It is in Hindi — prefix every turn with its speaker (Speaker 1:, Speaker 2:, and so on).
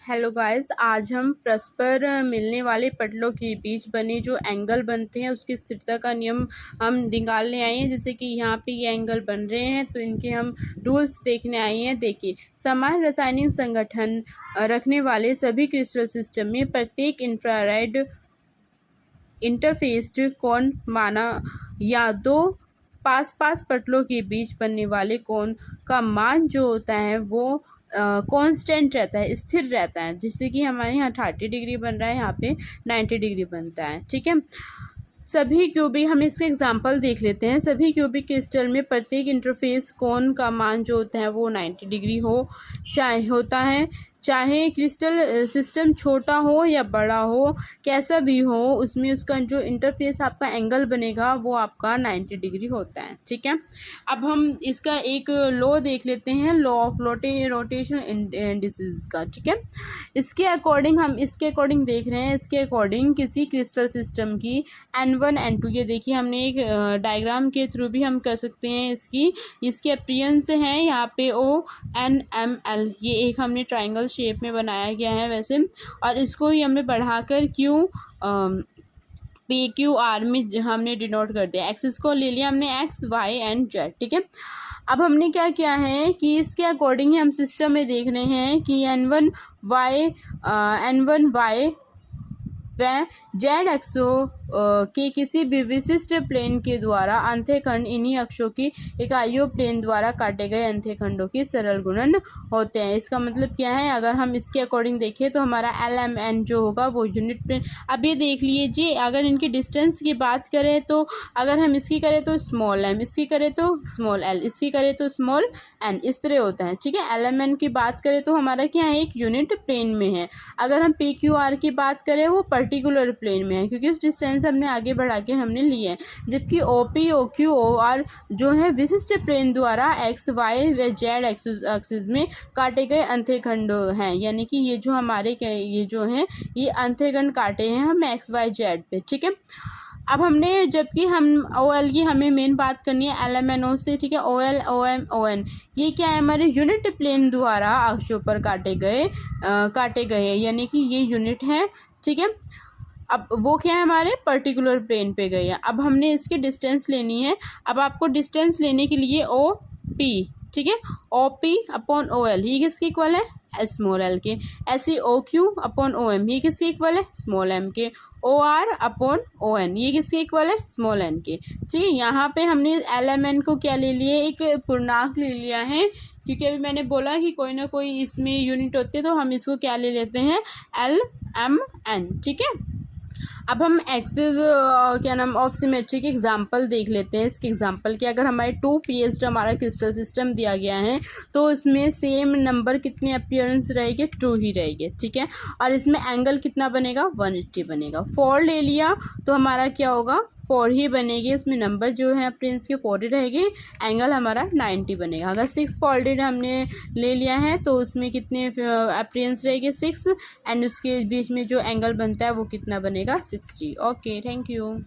Speaker 1: हेलो गाइस, आज हम परस्पर मिलने वाले पटलों के बीच बने जो एंगल बनते हैं उसकी स्थिरता का नियम हम निकालने आए हैं। जैसे कि यहाँ पे ये एंगल बन रहे हैं तो इनके हम रूल्स देखने आए हैं। देखिए, समान रासायनिक संगठन रखने वाले सभी क्रिस्टल सिस्टम में प्रत्येक इंफ्रारेड इंटरफेस्ड कोण माना या दो पास पटलों के बीच बनने वाले कोण का मान जो होता है वो कांस्टेंट रहता है, स्थिर रहता है। जिससे कि हमारे यहाँ 30 डिग्री बन रहा है, यहाँ पे 90 डिग्री बनता है। ठीक है, सभी क्यूबिक, हम इसके एग्जांपल देख लेते हैं। सभी क्यूबिक क्रिस्टल में प्रत्येक इंटरफेस कोण का मान जो होता है वो 90 डिग्री होता है। चाहे क्रिस्टल सिस्टम छोटा हो या बड़ा हो, कैसा भी हो, उसमें उसका जो इंटरफेस आपका एंगल बनेगा वो आपका 90 डिग्री होता है। ठीक है, अब हम इसका एक लॉ देख लेते हैं, लॉ ऑफ रोटेशन इंडिसेस का। ठीक है, इसके अकॉर्डिंग देख रहे हैं। इसके अकॉर्डिंग किसी क्रिस्टल सिस्टम की N1 N2, ये देखिए हमने एक डायग्राम के थ्रू भी हम कर सकते हैं। इसकी अपीयरेंस है यहाँ पे ONML, ये एक हमने ट्राइंगल शेप में बनाया गया है वैसे, और इसको ही हमने बढ़ाकर PQR में हमने डिनोट कर दिया। एक्सिस को ले लिया हमने X, Y एंड Z। ठीक है, अब हमने क्या किया है कि इसके अकॉर्डिंग ही हम सिस्टम में देख रहे हैं कि N1 Y व जेड अक्षों के किसी भी विशिष्ट प्लेन के द्वारा अंतःखंड इन्हीं अक्षों की इकाइयों प्लेन द्वारा काटे गए अंतःखंडों की सरल गुणन होते हैं। इसका मतलब क्या है, अगर हम इसके अकॉर्डिंग देखें तो हमारा LMN जो होगा वो यूनिट प्लेन। अब ये देख लीजिए, अगर इनकी डिस्टेंस की बात करें तो अगर हम इसकी करें तो स्मॉल m, इसकी करें तो स्मॉल l, इसकी करें तो स्मॉल n, इस तरह होता है। ठीक है, LMN की बात करें तो हमारा क्या है, एक यूनिट प्लेन में है। अगर हम PQR की बात करें वो पर्टिकुलर प्लेन में है, क्योंकि उस डिस्टेंस हमने आगे बढ़ा के हमने लिए हैं। जबकि OP OQ OR जो है विशिष्ट प्लेन द्वारा X Y व Z एक्सिस में काटे गए अंतःखंड हैं। यानी कि ये जो हमारे ये जो हैं ये अंतःखंड काटे हैं हम X Y Z पे। ठीक है, अब हमने, जबकि हम OL की हमें मेन बात करनी है LMNO से। ठीक है, OL OM ON ये क्या है, हमारे यूनिट प्लेन द्वारा अक्षों पर काटे गए यानी कि ये यूनिट है। ठीक है, अब वो क्या है, हमारे पर्टिकुलर प्लेन पे गए हैं। अब हमने इसकी डिस्टेंस लेनी है। अब आपको डिस्टेंस लेने के लिए OP, ठीक है, OP अपॉन OL ये किसके इक्वल है, स्मॉल l के। ऐसे OQ अपॉन OM ये किसके इक्वल है, स्मॉल m के। OR अपॉन ON ये किसके इक्वल है, स्मॉल n के। ठीक है, यहाँ पे हमने LMN को क्या ले लिए, एक पूर्णांक ले लिया है, क्योंकि अभी मैंने बोला कि कोई ना कोई इसमें यूनिट होते हैं तो हम इसको क्या ले लेते हैं, LMN। ठीक है, अब हम एक्सिस क्या नाम ऑफ सिमेट्री के एग्जांपल देख लेते हैं। इसके एग्जांपल के, अगर हमारे 2 फेज्ड हमारा क्रिस्टल सिस्टम दिया गया है तो इसमें सेम नंबर कितने अपीयरेंस रहेंगे, 2 ही रहेंगे। ठीक है, और इसमें एंगल कितना बनेगा, 180 बनेगा। 4 ले लिया तो हमारा क्या होगा, 4 ही बनेगी। उसमें नंबर जो है अपीयरेंस के 4 ही रहेगी, एंगल हमारा 90 बनेगा। अगर 6 फोल्डेड हमने ले लिया है तो उसमें कितने अपीयरेंस रहेगी, 6, एंड उसके बीच में जो एंगल बनता है वो कितना बनेगा, 60। Okay, thank you.